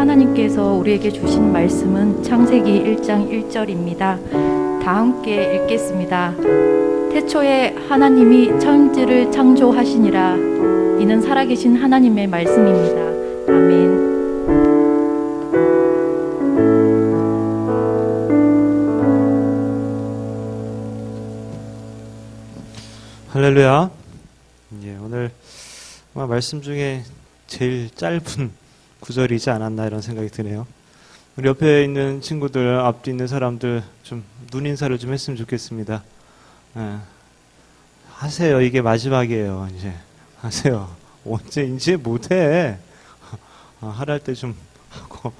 하나님께서 우리에게 주신 말씀은 창세기 1장 1절입니다. 다 함께 읽겠습니다. 태초에 하나님이 천지를 창조하시니라. 이는 살아계신 하나님의 말씀입니다. 아멘. 할렐루야. 오늘 말씀 중에 제일 짧은 구절이지 않았나 이런 생각이 드네요. 우리 옆에 있는 친구들, 앞뒤 있는 사람들 좀 눈인사를 좀 했으면 좋겠습니다. 하세요. 이게 마지막이에요. 이제 하세요. 언제 이제 못해. 하랄 때 좀 하고.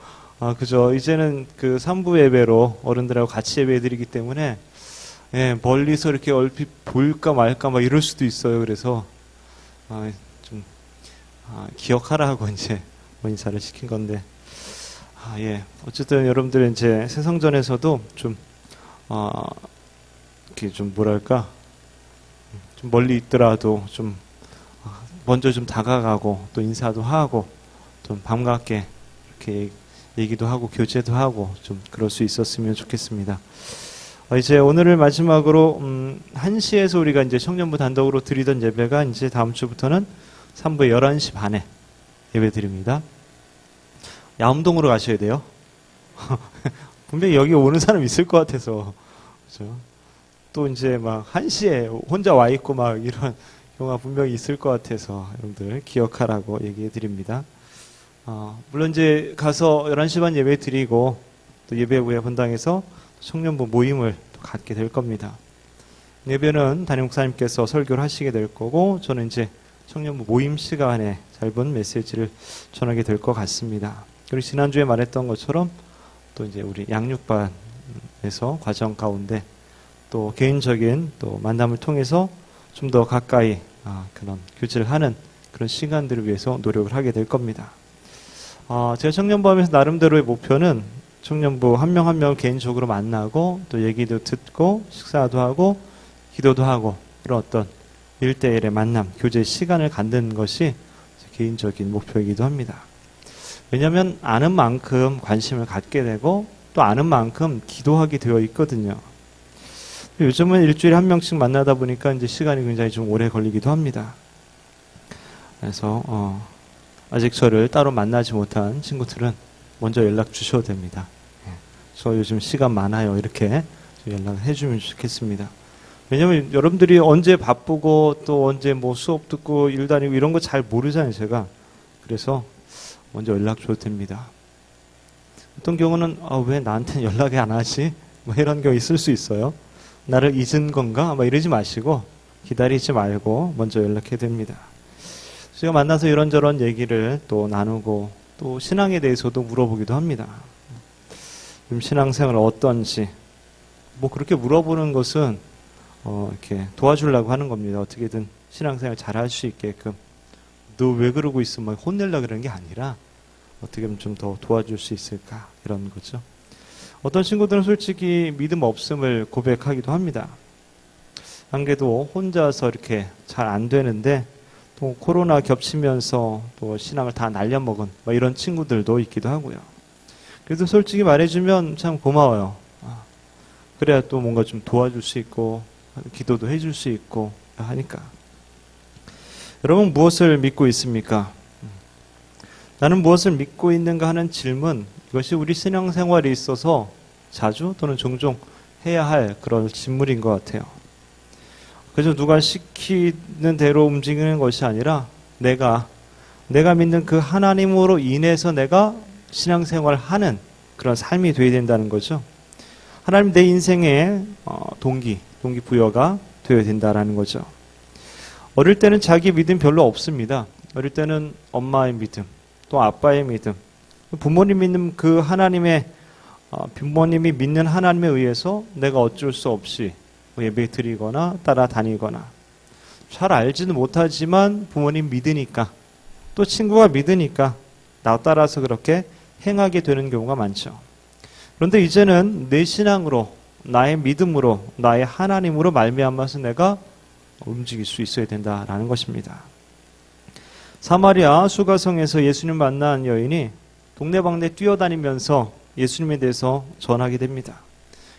그죠. 이제는 그 3부 예배로 어른들하고 같이 예배 드리기 때문에 멀리서 이렇게 얼핏 볼까 말까 막 이럴 수도 있어요. 그래서 좀 기억하라 하고 이제 인사를 시킨 건데, 어쨌든 여러분들 이제 새성전에서도 좀 이렇게 좀 뭐랄까, 좀 멀리 있더라도 좀 먼저 좀 다가가고 또 인사도 하고 좀 반갑게 이렇게 얘기도 하고 교제도 하고 좀 그럴 수 있었으면 좋겠습니다. 이제 오늘을 마지막으로 1시에서 우리가 이제 청년부 단독으로 드리던 예배가 이제 다음 주부터는 3부 11시 반에 예배 드립니다. 야움동으로 가셔야 돼요. 분명히 여기 오는 사람 있을 것 같아서. 그렇죠? 또 이제 막 1시에 혼자 와 있고 막 이런 경우가 분명히 있을 것 같아서 여러분들 기억하라고 얘기해 드립니다. 물론 이제 가서 11시 반 예배 드리고 또 예배 후에 본당에서 청년부 모임을 갖게 될 겁니다. 예배는 담임 목사님께서 설교를 하시게 될 거고 저는 이제 청년부 모임 시간에 짧은 메시지를 전하게 될 것 같습니다. 그리고 지난주에 말했던 것처럼 또 이제 우리 양육반에서 과정 가운데 또 개인적인 또 만남을 통해서 좀 더 가까이 그런 교제를 하는 그런 시간들을 위해서 노력을 하게 될 겁니다. 제가 청년부 하면서 나름대로의 목표는 청년부 한 명 한 명을 개인적으로 만나고 또 얘기도 듣고 식사도 하고 기도도 하고 그런 어떤 1대1의 만남, 교제 시간을 갖는 것이 개인적인 목표이기도 합니다. 왜냐하면 아는 만큼 관심을 갖게 되고 또 아는 만큼 기도하게 되어 있거든요. 요즘은 일주일에 한 명씩 만나다 보니까 이제 시간이 굉장히 좀 오래 걸리기도 합니다. 그래서 아직 저를 따로 만나지 못한 친구들은 먼저 연락 주셔도 됩니다. 저 요즘 시간 많아요. 이렇게 연락을 해주면 좋겠습니다. 왜냐면 여러분들이 언제 바쁘고 또 언제 뭐 수업 듣고 일 다니고 이런 거 잘 모르잖아요, 제가. 그래서 먼저 연락 줘도 됩니다. 어떤 경우는 왜 나한테는 연락이 안 하지? 뭐 이런 경우 있을 수 있어요. 나를 잊은 건가? 막 이러지 마시고 기다리지 말고 먼저 연락해야 됩니다. 제가 만나서 이런저런 얘기를 또 나누고 또 신앙에 대해서도 물어보기도 합니다. 신앙생활 어떤지 뭐 그렇게 물어보는 것은 이렇게 도와주려고 하는 겁니다. 어떻게든 신앙생활 잘 할 수 있게끔. 너 왜 그러고 있어? 막 혼내려고 그러는 게 아니라 어떻게 하면 좀 더 도와줄 수 있을까? 이런 거죠. 어떤 친구들은 솔직히 믿음 없음을 고백하기도 합니다. 안 그래도 혼자서 이렇게 잘 안 되는데 또 코로나 겹치면서 또 신앙을 다 날려먹은 뭐 이런 친구들도 있기도 하고요. 그래도 솔직히 말해주면 참 고마워요. 그래야 또 뭔가 좀 도와줄 수 있고 기도도 해줄 수 있고 하니까. 여러분 무엇을 믿고 있습니까? 나는 무엇을 믿고 있는가 하는 질문, 이것이 우리 신앙생활에 있어서 자주 또는 종종 해야 할 그런 질문인 것 같아요. 그래서 누가 시키는 대로 움직이는 것이 아니라 내가 믿는 그 하나님으로 인해서 내가 신앙생활을 하는 그런 삶이 되어야 된다는 거죠. 하나님 내 인생의 동기부여가 되어야 된다는 거죠. 어릴 때는 자기 믿음 별로 없습니다. 어릴 때는 엄마의 믿음, 또 아빠의 믿음, 부모님 믿는 그 하나님의 부모님이 믿는 하나님에 의해서 내가 어쩔 수 없이 예배 드리거나 따라다니거나 잘 알지는 못하지만 부모님 믿으니까 또 친구가 믿으니까 나 따라서 그렇게 행하게 되는 경우가 많죠. 그런데 이제는 내 신앙으로 나의 믿음으로 나의 하나님으로 말미암아서 내가 움직일 수 있어야 된다라는 것입니다. 사마리아 수가성에서 예수님 만난 여인이 동네방네 뛰어다니면서 예수님에 대해서 전하게 됩니다.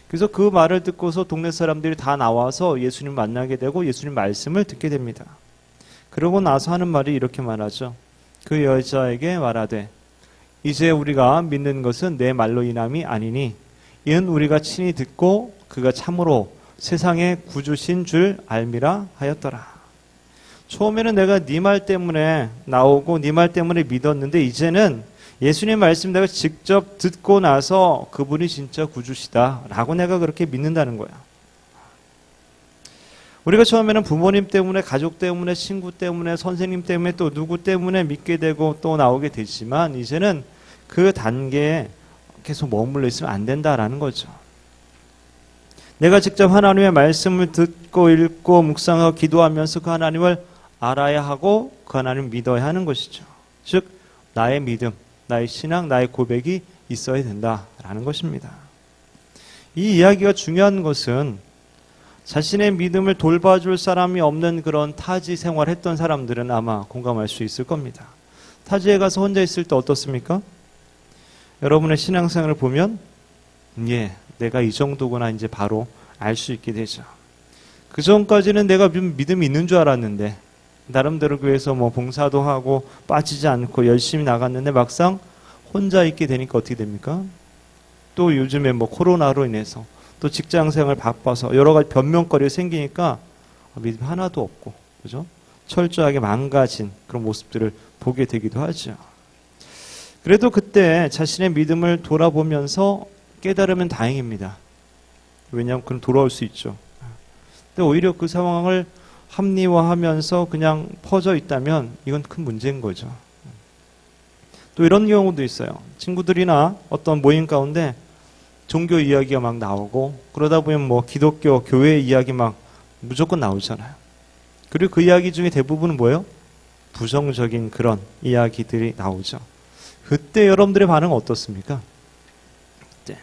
그래서 그 말을 듣고서 동네 사람들이 다 나와서 예수님 만나게 되고 예수님 말씀을 듣게 됩니다. 그러고 나서 하는 말이 이렇게 말하죠. 그 여자에게 말하되 이제 우리가 믿는 것은 내 말로 인함이 아니니 이는 우리가 친히 듣고 그가 참으로 세상의 구주신 줄 알미라 하였더라. 처음에는 내가 네 말 때문에 나오고 네 말 때문에 믿었는데 이제는 예수님 말씀 내가 직접 듣고 나서 그분이 진짜 구주시다 라고 내가 그렇게 믿는다는 거야. 우리가 처음에는 부모님 때문에, 가족 때문에, 친구 때문에, 선생님 때문에, 또 누구 때문에 믿게 되고 또 나오게 되지만 이제는 그 단계에 계속 머물러 있으면 안 된다라는 거죠. 내가 직접 하나님의 말씀을 듣고 읽고 묵상하고 기도하면서 그 하나님을 알아야 하고 그 하나님을 믿어야 하는 것이죠. 즉 나의 믿음, 나의 신앙, 나의 고백이 있어야 된다라는 것입니다. 이 이야기가 중요한 것은 자신의 믿음을 돌봐줄 사람이 없는 그런 타지 생활했던 사람들은 아마 공감할 수 있을 겁니다. 타지에 가서 혼자 있을 때 어떻습니까? 여러분의 신앙생활을 보면 내가 이 정도구나 이제 바로 알 수 있게 되죠. 그 전까지는 내가 믿음이 있는 줄 알았는데 나름대로 교회에서 뭐 봉사도 하고 빠지지 않고 열심히 나갔는데 막상 혼자 있게 되니까 어떻게 됩니까? 또 요즘에 뭐 코로나로 인해서 또 직장생활 바빠서 여러 가지 변명거리가 생기니까 믿음 하나도 없고, 그죠? 철저하게 망가진 그런 모습들을 보게 되기도 하죠. 그래도 그때 자신의 믿음을 돌아보면서 깨달으면 다행입니다. 왜냐하면 그럼 돌아올 수 있죠. 근데 오히려 그 상황을 합리화하면서 그냥 퍼져 있다면 이건 큰 문제인 거죠. 또 이런 경우도 있어요. 친구들이나 어떤 모임 가운데 종교 이야기가 막 나오고 그러다 보면 뭐 기독교, 교회 이야기 막 무조건 나오잖아요. 그리고 그 이야기 중에 대부분은 뭐예요? 부정적인 그런 이야기들이 나오죠. 그때 여러분들의 반응은 어떻습니까? 그때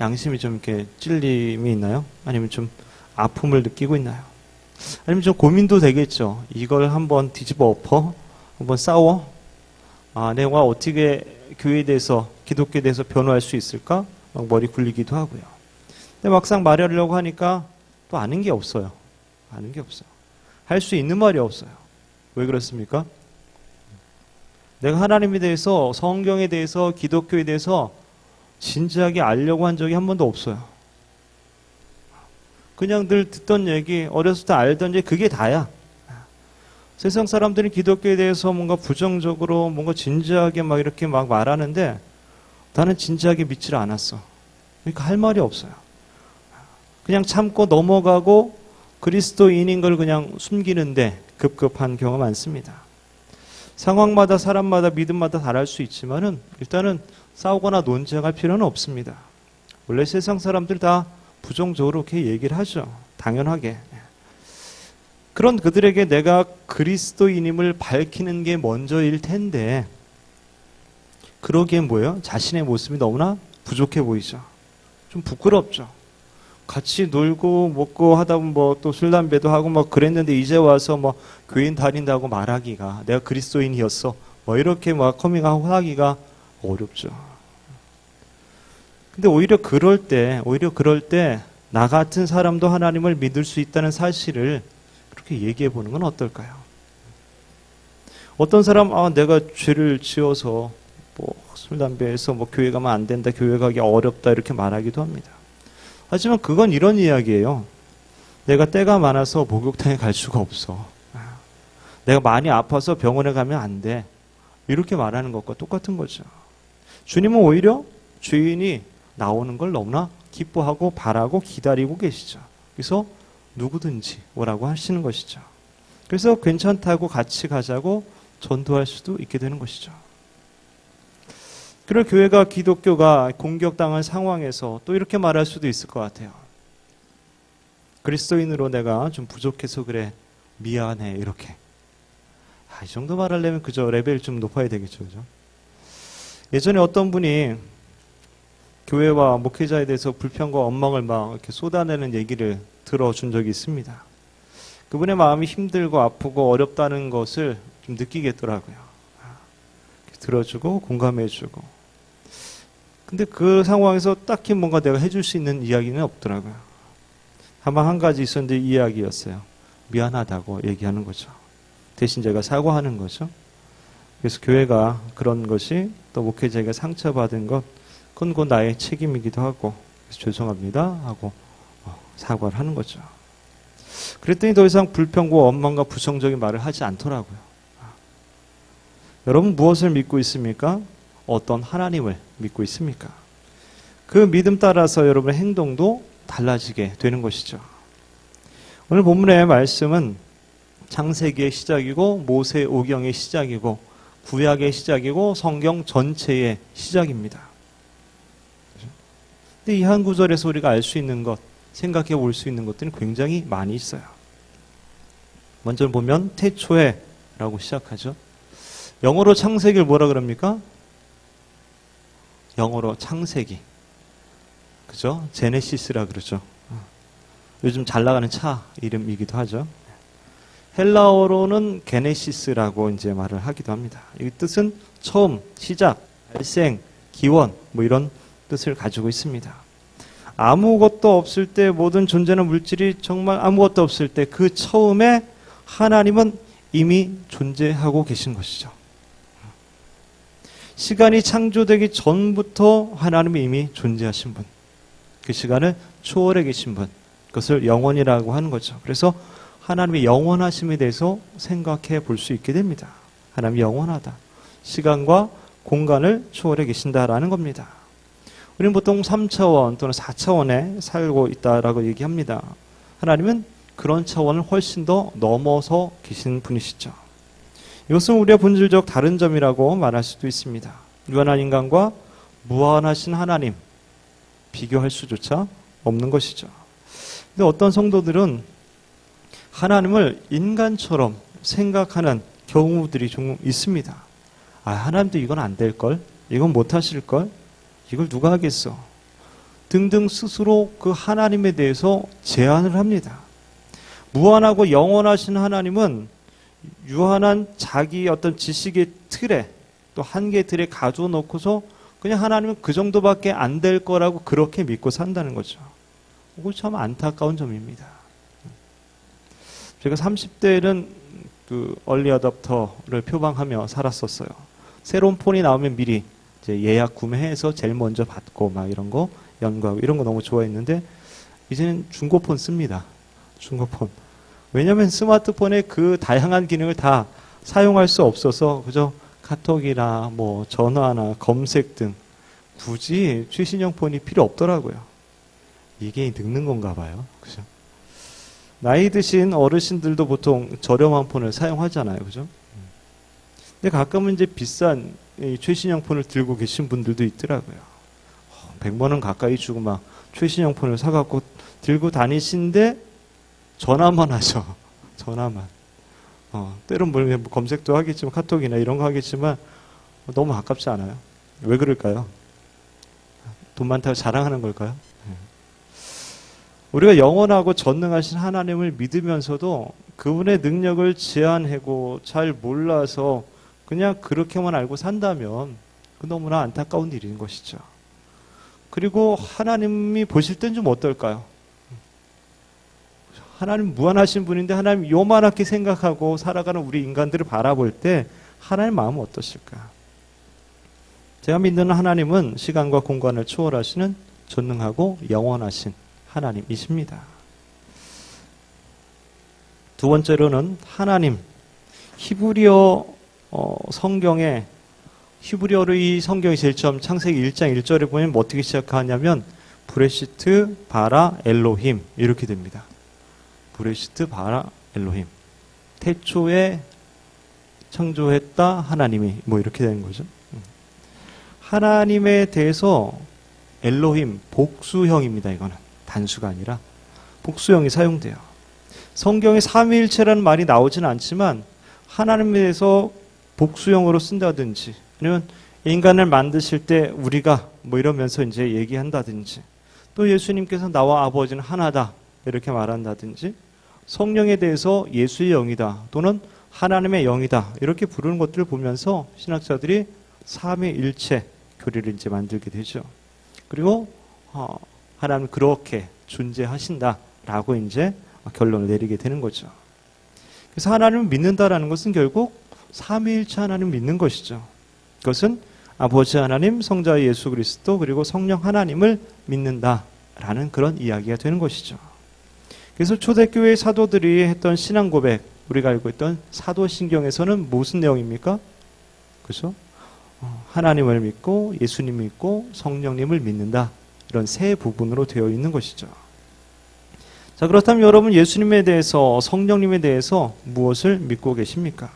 양심이 좀 이렇게 찔림이 있나요? 아니면 좀 아픔을 느끼고 있나요? 아니면 좀 고민도 되겠죠. 이걸 한번 뒤집어 엎어? 한번 싸워? 내가 어떻게 교회에 대해서, 기독교에 대해서 변호할 수 있을까? 막 머리 굴리기도 하고요. 근데 막상 말하려고 하니까 또 아는 게 없어요. 아는 게 없어요. 할 수 있는 말이 없어요. 왜 그렇습니까? 내가 하나님에 대해서, 성경에 대해서, 기독교에 대해서 진지하게 알려고 한 적이 한 번도 없어요. 그냥 늘 듣던 얘기, 어렸을 때 알던 얘기, 그게 다야. 세상 사람들이 기독교에 대해서 뭔가 부정적으로, 뭔가 진지하게 막 이렇게 막 말하는데 나는 진지하게 믿지를 않았어. 그러니까 할 말이 없어요. 그냥 참고 넘어가고 그리스도인인 걸 그냥 숨기는데 급급한 경우가 많습니다. 상황마다 사람마다 믿음마다 다를 수 있지만은 일단은 싸우거나 논쟁할 필요는 없습니다. 원래 세상 사람들 다 부정적으로 그렇게 얘기를 하죠. 당연하게. 그런 그들에게 내가 그리스도인임을 밝히는 게 먼저일 텐데 그러기엔 뭐예요? 자신의 모습이 너무나 부족해 보이죠. 좀 부끄럽죠. 같이 놀고 먹고 하다 보면 뭐 또 술 담배도 하고 막 그랬는데 이제 와서 뭐 교인 다닌다고 말하기가 내가 그리스도인이었어 뭐 이렇게 막 커밍아웃 하기가 어렵죠. 근데 오히려 그럴 때 나 같은 사람도 하나님을 믿을 수 있다는 사실을 그렇게 얘기해 보는 건 어떨까요? 어떤 사람 내가 죄를 지어서 뭐 술 담배해서 뭐 교회 가면 안 된다, 교회 가기 어렵다 이렇게 말하기도 합니다. 하지만 그건 이런 이야기예요. 내가 때가 많아서 목욕탕에 갈 수가 없어. 내가 많이 아파서 병원에 가면 안 돼. 이렇게 말하는 것과 똑같은 거죠. 주님은 오히려 죄인이 나오는 걸 너무나 기뻐하고 바라고 기다리고 계시죠. 그래서 누구든지 오라고 하시는 것이죠. 그래서 괜찮다고 같이 가자고 전도할 수도 있게 되는 것이죠. 그럴 교회가, 기독교가 공격당한 상황에서 또 이렇게 말할 수도 있을 것 같아요. 그리스도인으로 내가 좀 부족해서 그래, 미안해, 이렇게. 이 정도 말하려면 그저 레벨이 좀 높아야 되겠죠, 그죠? 예전에 어떤 분이 교회와 목회자에 대해서 불평과 원망을 막 이렇게 쏟아내는 얘기를 들어준 적이 있습니다. 그분의 마음이 힘들고 아프고 어렵다는 것을 좀 느끼겠더라고요. 들어주고 공감해주고. 근데 그 상황에서 딱히 뭔가 내가 해줄 수 있는 이야기는 없더라고요. 다만 한 가지 있었는데 이 이야기였어요. 미안하다고 얘기하는 거죠. 대신 제가 사과하는 거죠. 그래서 교회가 그런 것이 또 목회자에게 상처받은 것, 그건 곧 나의 책임이기도 하고, 그래서 죄송합니다 하고 사과를 하는 거죠. 그랬더니 더 이상 불평과 원망과 부정적인 말을 하지 않더라고요. 여러분 무엇을 믿고 있습니까? 어떤 하나님을 믿고 있습니까? 그 믿음 따라서 여러분의 행동도 달라지게 되는 것이죠. 오늘 본문의 말씀은 창세기의 시작이고 모세오경의 시작이고 구약의 시작이고 성경 전체의 시작입니다. 근데 이 한 구절에서 우리가 알 수 있는 것, 생각해 볼 수 있는 것들은 굉장히 많이 있어요. 먼저 보면 태초에 라고 시작하죠. 영어로 창세기를 뭐라 그럽니까? 영어로 창세기. 그죠? 제네시스라 그러죠. 요즘 잘 나가는 차 이름이기도 하죠. 헬라어로는 게네시스라고 이제 말을 하기도 합니다. 이 뜻은 처음, 시작, 발생, 기원, 뭐 이런 뜻을 가지고 있습니다. 아무것도 없을 때 모든 존재는 물질이 정말 아무것도 없을 때 그 처음에 하나님은 이미 존재하고 계신 것이죠. 시간이 창조되기 전부터 하나님이 이미 존재하신 분. 그 시간을 초월해 계신 분. 그것을 영원이라고 하는 거죠. 그래서 하나님의 영원하심에 대해서 생각해 볼 수 있게 됩니다. 하나님이 영원하다. 시간과 공간을 초월해 계신다라는 겁니다. 우리는 보통 3차원 또는 4차원에 살고 있다라고 얘기합니다. 하나님은 그런 차원을 훨씬 더 넘어서 계신 분이시죠. 이것은 우리의 본질적 다른 점이라고 말할 수도 있습니다. 유한한 인간과 무한하신 하나님, 비교할 수조차 없는 것이죠. 근데 어떤 성도들은 하나님을 인간처럼 생각하는 경우들이 좀 있습니다. 아, 하나님도 이건 안 될걸? 이건 못하실걸? 이걸 누가 하겠어? 등등 스스로 그 하나님에 대해서 제안을 합니다. 무한하고 영원하신 하나님은 유한한 자기 어떤 지식의 틀에 또 한계 틀에 가두어 놓고서 그냥 하나님은 그 정도밖에 안 될 거라고 그렇게 믿고 산다는 거죠. 이거 참 안타까운 점입니다. 제가 30대에는 그 얼리 어댑터를 표방하며 살았었어요. 새로운 폰이 나오면 미리 이제 예약 구매해서 제일 먼저 받고 막 이런 거 연구하고 이런 거 너무 좋아했는데 이제는 중고폰 씁니다. 중고폰. 왜냐하면 스마트폰에 그 다양한 기능을 다 사용할 수 없어서 그저 카톡이나 뭐 전화나 검색 등 굳이 최신형 폰이 필요 없더라고요. 이게 늙는 건가 봐요. 그죠? 나이 드신 어르신들도 보통 저렴한 폰을 사용하잖아요. 그죠? 근데 가끔은 이제 비싼 이 최신형 폰을 들고 계신 분들도 있더라고요. 100만 원 가까이 주고 막 최신형 폰을 사갖고 들고 다니신데 전화만 하죠. 전화만. 때론 뭐 검색도 하겠지만 카톡이나 이런 거 하겠지만 너무 아깝지 않아요? 왜 그럴까요? 돈 많다고 자랑하는 걸까요? 우리가 영원하고 전능하신 하나님을 믿으면서도 그분의 능력을 제한하고 잘 몰라서 그냥 그렇게만 알고 산다면 그 너무나 안타까운 일인 것이죠. 그리고 하나님이 보실 땐 좀 어떨까요? 하나님 무한하신 분인데 하나님 요만하게 생각하고 살아가는 우리 인간들을 바라볼 때 하나님 마음은 어떠실까? 제가 믿는 하나님은 시간과 공간을 초월하시는 전능하고 영원하신 하나님이십니다. 두 번째로는 하나님, 히브리어 성경에 히브리어로 이 성경이 제일 처음 창세기 1장 1절에 보면 뭐 어떻게 시작하냐면 브레시트 바라 엘로힘 이렇게 됩니다. 브레시트 바라 엘로힘. 태초에 창조했다 하나님이 뭐 이렇게 되는 거죠. 하나님에 대해서 엘로힘 복수형입니다. 이거는 단수가 아니라 복수형이 사용돼요. 성경에 삼위일체라는 말이 나오지는 않지만 하나님에 대해서 복수형으로 쓴다든지 아니면 인간을 만드실 때 우리가 뭐 이러면서 이제 얘기한다든지 또 예수님께서 나와 아버지는 하나다 이렇게 말한다든지 성령에 대해서 예수의 영이다 또는 하나님의 영이다 이렇게 부르는 것들을 보면서 신학자들이 삼위일체 교리를 이제 만들게 되죠. 그리고 하나님 그렇게 존재하신다라고 이제 결론을 내리게 되는 거죠. 그래서 하나님을 믿는다라는 것은 결국 삼위일체 하나님을 믿는 것이죠. 그것은 아버지 하나님, 성자 예수 그리스도, 그리고 성령 하나님을 믿는다라는 그런 이야기가 되는 것이죠. 그래서 초대교회의 사도들이 했던 신앙 고백, 우리가 알고 있던 사도신경에서는 무슨 내용입니까? 그죠? 하나님을 믿고 예수님을 믿고 성령님을 믿는다. 이런 세 부분으로 되어 있는 것이죠. 자, 그렇다면 여러분 예수님에 대해서, 성령님에 대해서 무엇을 믿고 계십니까?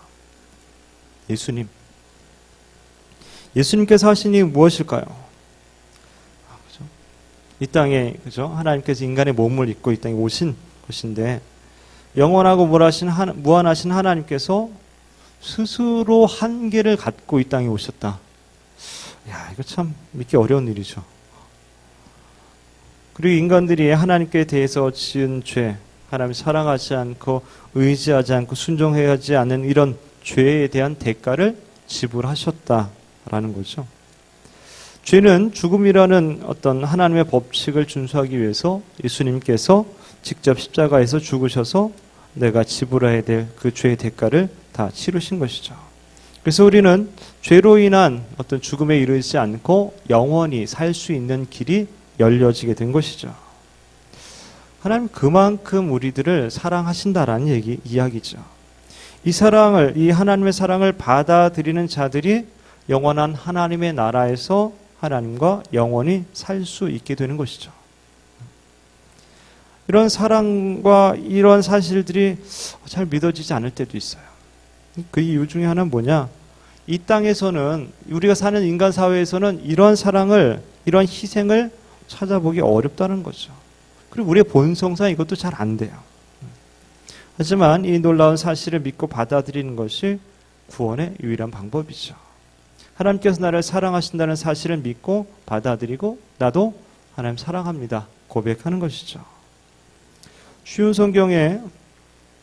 예수님. 예수님께서 하신 일이 무엇일까요? 그죠? 이 땅에, 그죠? 하나님께서 인간의 몸을 입고 이 땅에 오신 것인데, 영원하고 무한하신 하나님께서 스스로 한계를 갖고 이 땅에 오셨다. 야, 이거 참 믿기 어려운 일이죠. 그리고 인간들이 하나님께 대해서 지은 죄, 하나님 사랑하지 않고 의지하지 않고 순종하지 않는 이런 죄에 대한 대가를 지불하셨다라는 거죠. 죄는 죽음이라는 어떤 하나님의 법칙을 준수하기 위해서 예수님께서 직접 십자가에서 죽으셔서 내가 지불해야 될 그 죄의 대가를 다 치르신 것이죠. 그래서 우리는 죄로 인한 어떤 죽음에 이르지 않고 영원히 살 수 있는 길이 열려지게 된 것이죠. 하나님 그만큼 우리들을 사랑하신다라는 이야기죠. 이 하나님의 사랑을 받아들이는 자들이 영원한 하나님의 나라에서 하나님과 영원히 살 수 있게 되는 것이죠. 이런 사랑과 이런 사실들이 잘 믿어지지 않을 때도 있어요. 그 이유 중에 하나는 뭐냐? 이 땅에서는, 우리가 사는 인간 사회에서는 이런 사랑을, 이런 희생을 찾아보기 어렵다는 거죠. 그리고 우리의 본성상 이것도 잘 안 돼요. 하지만 이 놀라운 사실을 믿고 받아들이는 것이 구원의 유일한 방법이죠. 하나님께서 나를 사랑하신다는 사실을 믿고 받아들이고 나도 하나님 사랑합니다 고백하는 것이죠. 쉬운 성경에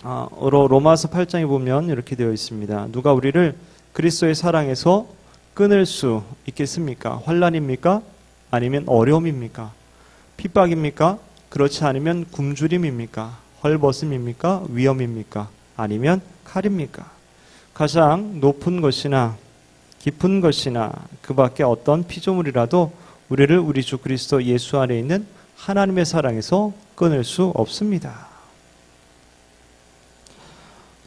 로마서 8장에 보면 이렇게 되어 있습니다. 누가 우리를 그리스도의 사랑에서 끊을 수 있겠습니까? 환난입니까? 아니면 어려움입니까? 핍박입니까? 그렇지 않으면 굶주림입니까? 헐벗음입니까? 위험입니까? 아니면 칼입니까? 가장 높은 것이나 깊은 것이나 그 밖에 어떤 피조물이라도 우리를 우리 주 그리스도 예수 안에 있는 하나님의 사랑에서 끊을 수 없습니다.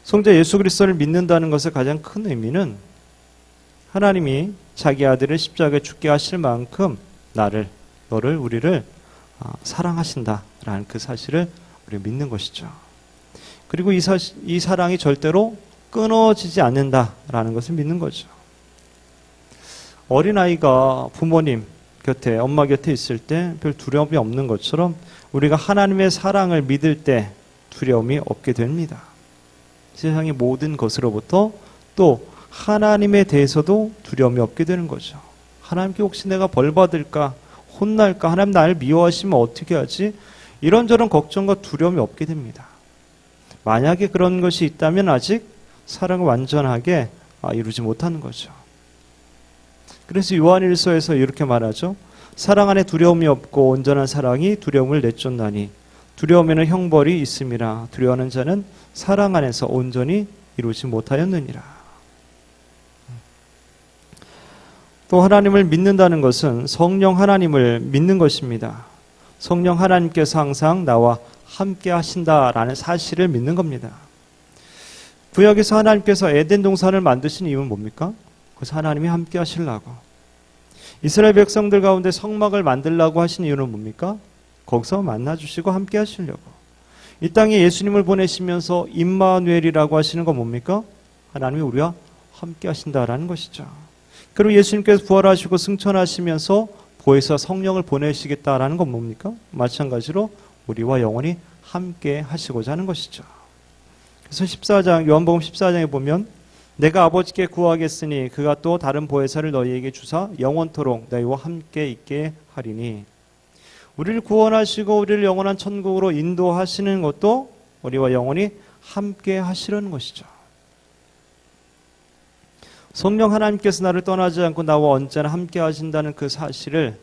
성자 예수 그리스도를 믿는다는 것의 가장 큰 의미는 하나님이 자기 아들을 십자가에 죽게 하실 만큼 너를 우리를 사랑하신다라는 그 사실을 우리가 믿는 것이죠. 그리고 이 사랑이 절대로 끊어지지 않는다라는 것을 믿는 거죠. 어린아이가 부모님 곁에, 엄마 곁에 있을 때 별 두려움이 없는 것처럼 우리가 하나님의 사랑을 믿을 때 두려움이 없게 됩니다. 세상의 모든 것으로부터 또 하나님에 대해서도 두려움이 없게 되는 거죠. 하나님께 혹시 내가 벌 받을까, 혼날까, 하나님 나를 미워하시면 어떻게 하지? 이런저런 걱정과 두려움이 없게 됩니다. 만약에 그런 것이 있다면 아직 사랑을 완전하게 이루지 못하는 거죠. 그래서 요한일서에서 이렇게 말하죠. 사랑 안에 두려움이 없고 온전한 사랑이 두려움을 내쫓나니 두려움에는 형벌이 있음이라. 두려워하는 자는 사랑 안에서 온전히 이루지 못하였느니라. 또 하나님을 믿는다는 것은 성령 하나님을 믿는 것입니다. 성령 하나님께서 항상 나와 함께 하신다라는 사실을 믿는 겁니다. 구약에서 하나님께서 에덴 동산을 만드신 이유는 뭡니까? 그래서 하나님이 함께 하시려고. 이스라엘 백성들 가운데 성막을 만들라고 하신 이유는 뭡니까? 거기서 만나주시고 함께 하시려고. 이 땅에 예수님을 보내시면서 임마누엘이라고 하시는 건 뭡니까? 하나님이 우리와 함께 하신다라는 것이죠. 그리고 예수님께서 부활하시고 승천하시면서 보혜사 성령을 보내시겠다라는 건 뭡니까? 마찬가지로 우리와 영원히 함께 하시고자 하는 것이죠. 그래서 요한복음 14장에 보면 내가 아버지께 구하겠으니 그가 또 다른 보혜사를 너희에게 주사 영원토록 너희와 함께 있게 하리니. 우리를 구원하시고 우리를 영원한 천국으로 인도하시는 것도 우리와 영원히 함께 하시려는 것이죠. 성령 하나님께서 나를 떠나지 않고 나와 언제나 함께 하신다는 그 사실을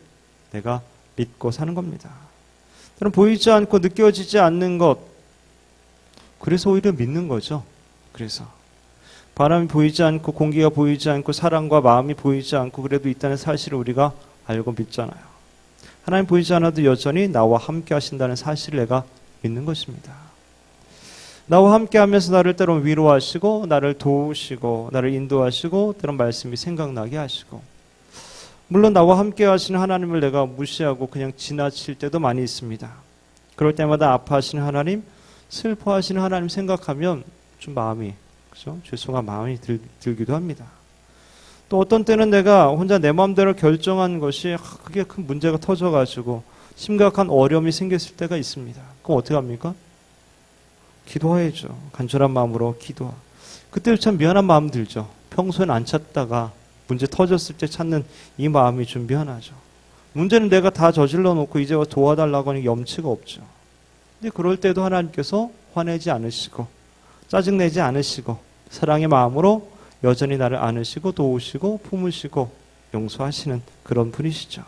내가 믿고 사는 겁니다. 저는 보이지 않고 느껴지지 않는 것, 그래서 오히려 믿는 거죠. 그래서 바람이 보이지 않고 공기가 보이지 않고 사랑과 마음이 보이지 않고 그래도 있다는 사실을 우리가 알고 믿잖아요. 하나님 보이지 않아도 여전히 나와 함께 하신다는 사실을 내가 믿는 것입니다. 나와 함께 하면서 나를 때로는 위로하시고 나를 도우시고 나를 인도하시고 때로는 말씀이 생각나게 하시고, 물론 나와 함께 하시는 하나님을 내가 무시하고 그냥 지나칠 때도 많이 있습니다. 그럴 때마다 아파하시는 하나님, 슬퍼하시는 하나님 생각하면 좀 마음이, 그죠? 죄송한 마음이 들기도 합니다. 또 어떤 때는 내가 혼자 내 마음대로 결정한 것이 크게 큰 문제가 터져가지고 심각한 어려움이 생겼을 때가 있습니다. 그럼 어떻게 합니까? 기도해야죠. 간절한 마음으로 기도하. 그때 참 미안한 마음 들죠. 평소엔 안 찾다가 문제 터졌을 때 찾는 이 마음이 좀 미안하죠. 문제는 내가 다 저질러 놓고 이제 도와달라고 하는 염치가 없죠. 근데 그럴 때도 하나님께서 화내지 않으시고 짜증내지 않으시고 사랑의 마음으로 여전히 나를 안으시고 도우시고 품으시고 용서하시는 그런 분이시죠.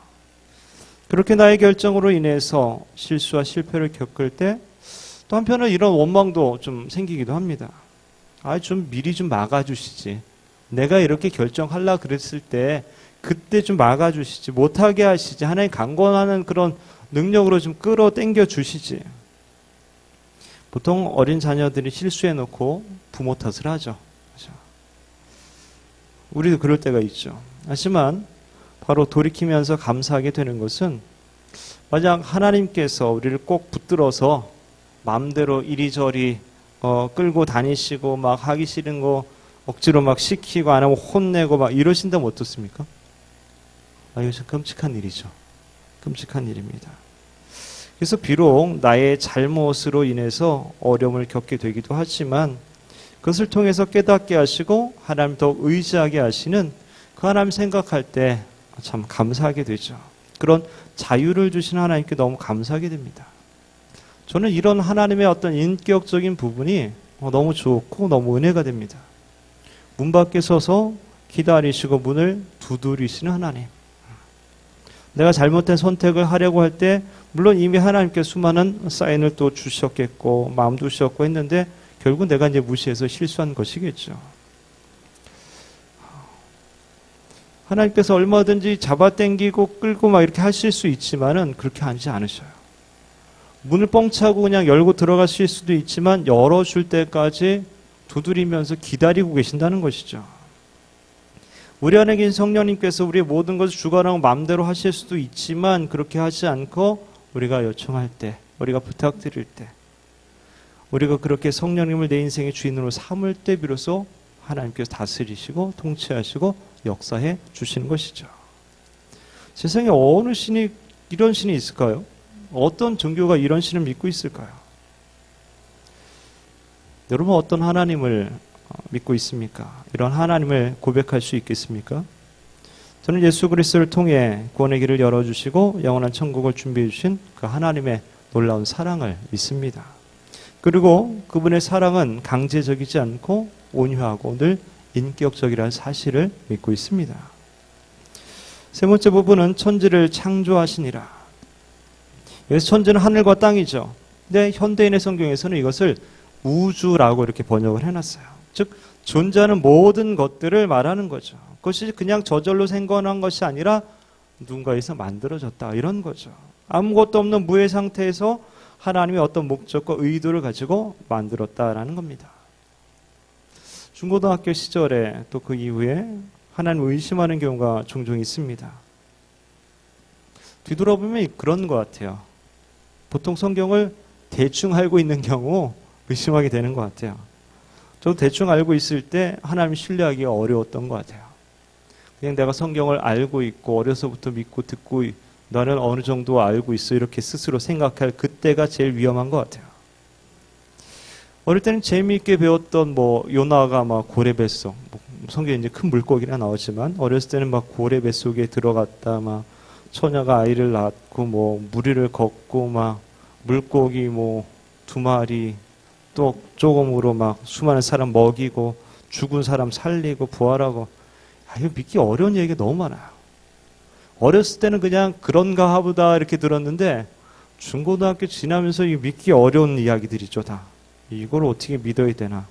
그렇게 나의 결정으로 인해서 실수와 실패를 겪을 때 또 한편은 이런 원망도 좀 생기기도 합니다. 좀 미리 좀 막아주시지. 내가 이렇게 결정하려고 그랬을 때 그때 좀 막아주시지. 못하게 하시지. 하나님 강권하는 그런 능력으로 좀 끌어당겨 주시지. 보통 어린 자녀들이 실수해놓고 부모 탓을 하죠. 그렇죠? 우리도 그럴 때가 있죠. 하지만 바로 돌이키면서 감사하게 되는 것은, 만약 하나님께서 우리를 꼭 붙들어서 마음대로 이리저리 끌고 다니시고 막 하기 싫은 거 억지로 막 시키고 안 하면 혼내고 막 이러신다면 어떻습니까? 이거 참 끔찍한 일이죠. 끔찍한 일입니다. 그래서 비록 나의 잘못으로 인해서 어려움을 겪게 되기도 하지만 그것을 통해서 깨닫게 하시고 하나님 더 의지하게 하시는 그 하나님 생각할 때 참 감사하게 되죠. 그런 자유를 주신 하나님께 너무 감사하게 됩니다. 저는 이런 하나님의 어떤 인격적인 부분이 너무 좋고 너무 은혜가 됩니다. 문 밖에 서서 기다리시고 문을 두드리시는 하나님. 내가 잘못된 선택을 하려고 할 때 물론 이미 하나님께 수많은 사인을 또 주셨겠고 마음도 주셨고 했는데 결국 내가 이제 무시해서 실수한 것이겠죠. 하나님께서 얼마든지 잡아당기고 끌고 막 이렇게 하실 수 있지만은 그렇게 하지 않으셔요. 문을 뻥 차고 그냥 열고 들어가실 수도 있지만 열어줄 때까지 두드리면서 기다리고 계신다는 것이죠. 우리 안에 계신 성령님께서 우리의 모든 것을 주관하고 마음대로 하실 수도 있지만 그렇게 하지 않고 우리가 요청할 때, 우리가 부탁드릴 때, 우리가 그렇게 성령님을 내 인생의 주인으로 삼을 때 비로소 하나님께서 다스리시고 통치하시고 역사해 주시는 것이죠. 세상에 어느 신이 이런 신이 있을까요? 어떤 종교가 이런 신을 믿고 있을까요? 여러분 어떤 하나님을 믿고 있습니까? 이런 하나님을 고백할 수 있겠습니까? 저는 예수 그리스도를 통해 구원의 길을 열어주시고 영원한 천국을 준비해 주신 그 하나님의 놀라운 사랑을 믿습니다. 그리고 그분의 사랑은 강제적이지 않고 온유하고 늘 인격적이라는 사실을 믿고 있습니다. 세 번째 부분은 천지를 창조하시니라. 여기서 천지는 하늘과 땅이죠. 근데 현대인의 성경에서는 이것을 우주라고 이렇게 번역을 해놨어요. 즉 존재하는 모든 것들을 말하는 거죠. 그것이 그냥 저절로 생겨난 것이 아니라 누군가에서 만들어졌다 이런 거죠. 아무것도 없는 무의 상태에서 하나님의 어떤 목적과 의도를 가지고 만들었다라는 겁니다. 중고등학교 시절에 또 그 이후에 하나님을 의심하는 경우가 종종 있습니다. 뒤돌아보면 그런 것 같아요. 보통 성경을 대충 알고 있는 경우 의심하게 되는 것 같아요. 저도 대충 알고 있을 때 하나님 신뢰하기가 어려웠던 것 같아요. 그냥 내가 성경을 알고 있고 어려서부터 믿고 듣고 나는 어느 정도 알고 있어 이렇게 스스로 생각할 그때가 제일 위험한 것 같아요. 어릴 때는 재미있게 배웠던 요나가 막 고래 뱃속, 성경에 이제 큰 물고기나 나오지만 어렸을 때는 막 고래 뱃속에 들어갔다 막 처녀가 아이를 낳고 무리를 걷고 막 물고기 2마리 또 조금으로 막 수많은 사람 먹이고 죽은 사람 살리고 부활하고 이거 믿기 어려운 얘기가 너무 많아요. 어렸을 때는 그냥 그런가 하보다 이렇게 들었는데 중고등학교 지나면서 이 믿기 어려운 이야기들이죠, 다. 이걸 어떻게 믿어야 되나.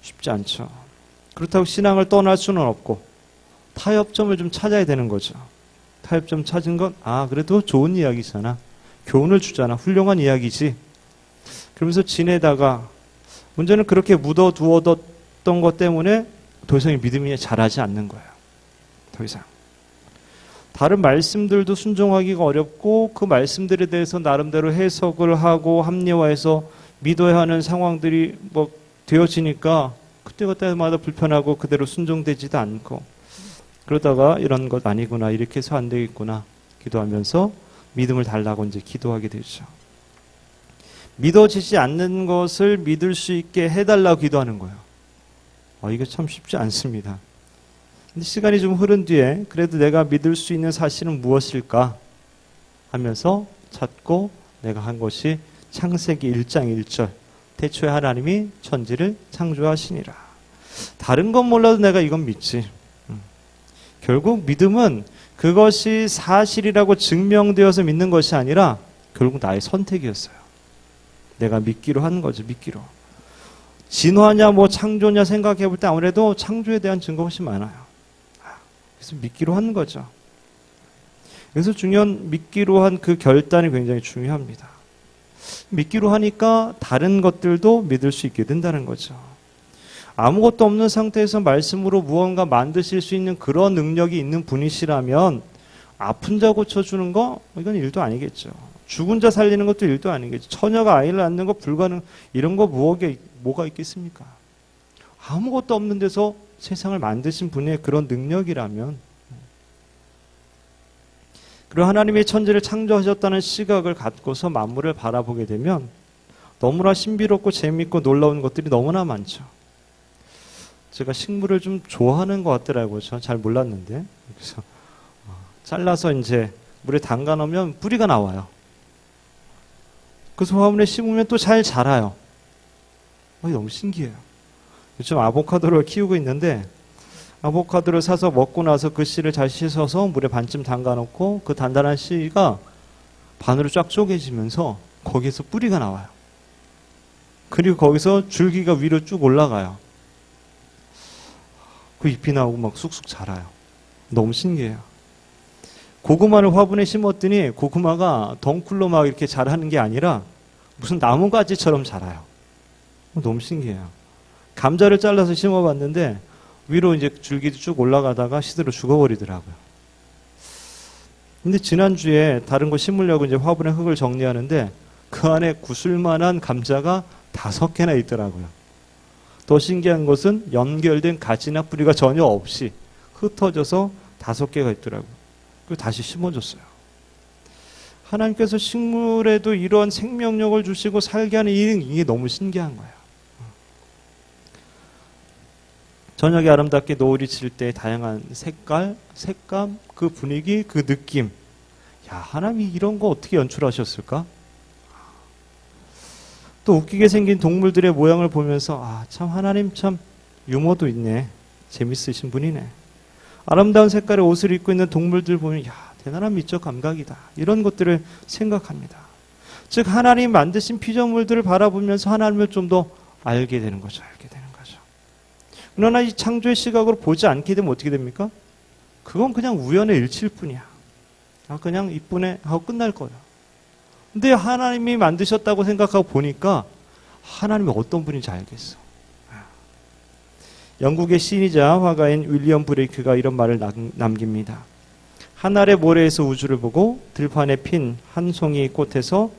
쉽지 않죠. 그렇다고 신앙을 떠날 수는 없고 타협점을 좀 찾아야 되는 거죠. 타협점 찾은 건 그래도 좋은 이야기잖아. 교훈을 주잖아. 훌륭한 이야기지. 그러면서 지내다가 문제는 그렇게 묻어두었던 것 때문에 더 이상 믿음이 자라지 않는 거예요. 더 이상. 다른 말씀들도 순종하기가 어렵고 그 말씀들에 대해서 나름대로 해석을 하고 합리화해서 믿어야 하는 상황들이 되어지니까 그때마다 불편하고 그대로 순종되지도 않고 그러다가 이런 것 아니구나, 이렇게 해서 안 되겠구나 기도하면서 믿음을 달라고 이제 기도하게 되죠. 믿어지지 않는 것을 믿을 수 있게 해달라고 기도하는 거예요. 이게 참 쉽지 않습니다. 근데 시간이 좀 흐른 뒤에 그래도 내가 믿을 수 있는 사실은 무엇일까 하면서 찾고 내가 한 것이 창세기 1장 1절 태초에 하나님이 천지를 창조하시니라. 다른 건 몰라도 내가 이건 믿지. 결국 믿음은 그것이 사실이라고 증명되어서 믿는 것이 아니라 결국 나의 선택이었어요. 내가 믿기로 한 거죠. 믿기로. 진화냐 창조냐 생각해 볼 때 아무래도 창조에 대한 증거가 훨씬 많아요. 그래서 믿기로 한 거죠. 그래서 중요한 믿기로 한 그 결단이 굉장히 중요합니다. 믿기로 하니까 다른 것들도 믿을 수 있게 된다는 거죠. 아무것도 없는 상태에서 말씀으로 무언가 만드실 수 있는 그런 능력이 있는 분이시라면 아픈 자 고쳐주는 거 이건 일도 아니겠죠. 죽은 자 살리는 것도 일도 아니겠죠. 처녀가 아이를 낳는 거 불가능, 이런 거 뭐가 있겠습니까? 아무것도 없는 데서 세상을 만드신 분의 그런 능력이라면, 그리고 하나님의 천지를 창조하셨다는 시각을 갖고서 만물을 바라보게 되면 너무나 신비롭고 재미있고 놀라운 것들이 너무나 많죠. 제가 식물을 좀 좋아하는 것 같더라고요. 저 잘 몰랐는데. 그래서 잘라서 이제 물에 담가 놓으면 뿌리가 나와요. 그래서 화분에 심으면 또 잘 자라요. 너무 신기해요. 요즘 아보카도를 키우고 있는데 아보카도를 사서 먹고 나서 그 씨를 잘 씻어서 물에 반쯤 담가 놓고 그 단단한 씨가 반으로 쫙 쪼개지면서 거기에서 뿌리가 나와요. 그리고 거기서 줄기가 위로 쭉 올라가요. 그 잎이 나오고 쑥쑥 자라요. 너무 신기해요. 고구마를 화분에 심었더니 고구마가 덩쿨로 이렇게 자라는 게 아니라 무슨 나무가지처럼 자라요. 너무 신기해요. 감자를 잘라서 심어봤는데 위로 이제 줄기도 쭉 올라가다가 시들어 죽어버리더라고요. 근데 지난주에 다른 거 심으려고 이제 화분에 흙을 정리하는데 그 안에 구슬만한 감자가 5개나 있더라고요. 더 신기한 것은 연결된 가지나 뿌리가 전혀 없이 흩어져서 5개가 있더라고요. 그리고 다시 심어줬어요. 하나님께서 식물에도 이런 생명력을 주시고 살게 하는 이게 너무 신기한 거예요. 저녁에 아름답게 노을이 질 때 다양한 색깔, 색감, 그 분위기, 그 느낌. 하나님이 이런 거 어떻게 연출하셨을까? 또 웃기게 생긴 동물들의 모양을 보면서 참 하나님 참 유머도 있네. 재밌으신 분이네. 아름다운 색깔의 옷을 입고 있는 동물들 보면 대단한 미적 감각이다. 이런 것들을 생각합니다. 즉 하나님 만드신 피조물들을 바라보면서 하나님을 좀 더 알게 되는 거죠. 그러나 이 창조의 시각으로 보지 않게 되면 어떻게 됩니까? 그건 그냥 우연의 일치일 뿐이야. 그냥 이쁘네 하고 끝날 거예요. 근데 하나님이 만드셨다고 생각하고 보니까 하나님이 어떤 분인지 알겠어. 영국의 시인이자 화가인 윌리엄 브레이크가 이런 말을 남깁니다. 하늘의 모래에서 우주를 보고 들판에 핀 한 송이 꽃에서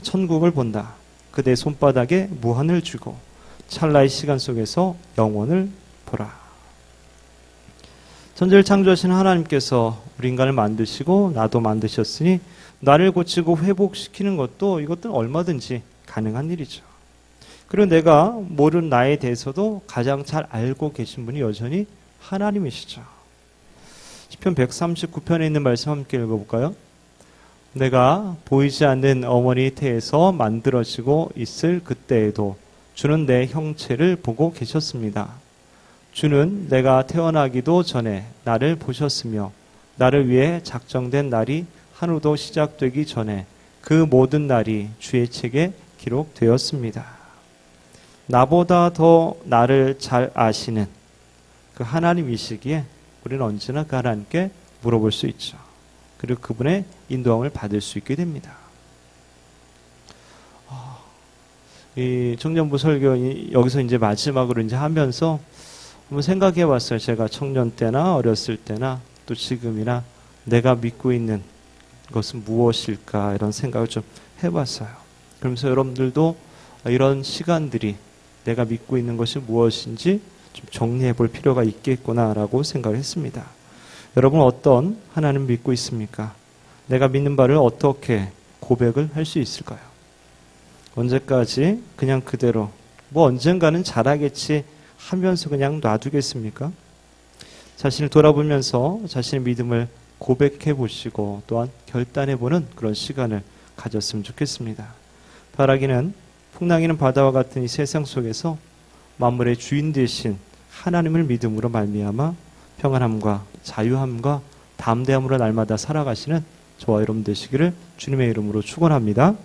천국을 본다. 그대 손바닥에 무한을 쥐고 찰나의 시간 속에서 영원을 보라. 천지를 창조하신 하나님께서 우리 인간을 만드시고 나도 만드셨으니 나를 고치고 회복시키는 것도 이것도 얼마든지 가능한 일이죠. 그리고 내가 모르는 나에 대해서도 가장 잘 알고 계신 분이 여전히 하나님이시죠. 시편 139편에 있는 말씀 함께 읽어볼까요? 내가 보이지 않는 어머니 태에서 만들어지고 있을 그때에도 주는 내 형체를 보고 계셨습니다. 주는 내가 태어나기도 전에 나를 보셨으며 나를 위해 작정된 날이 한우도 시작되기 전에 그 모든 날이 주의 책에 기록되었습니다. 나보다 더 나를 잘 아시는 그 하나님이시기에 우리는 언제나 그 하나님께 물어볼 수 있죠. 그리고 그분의 인도함을 받을 수 있게 됩니다. 이 청년부 설교 여기서 이제 마지막으로 이제 하면서 한번 생각해 봤어요. 제가 청년 때나 어렸을 때나 또 지금이나 내가 믿고 있는 것은 무엇일까 이런 생각을 좀 해봤어요. 그러면서 여러분들도 이런 시간들이 내가 믿고 있는 것이 무엇인지 좀 정리해 볼 필요가 있겠구나라고 생각을 했습니다. 여러분 어떤 하나님 믿고 있습니까? 내가 믿는 바를 어떻게 고백을 할 수 있을까요? 언제까지 그냥 그대로 뭐 언젠가는 잘하겠지 하면서 그냥 놔두겠습니까? 자신을 돌아보면서 자신의 믿음을 고백해 보시고 또한 결단해 보는 그런 시간을 가졌으면 좋겠습니다. 바라기는 풍랑이는 바다와 같은 이 세상 속에서 만물의 주인 되신 하나님을 믿음으로 말미암아 평안함과 자유함과 담대함으로 날마다 살아가시는 저와 여러분 되시기를 주님의 이름으로 축원합니다.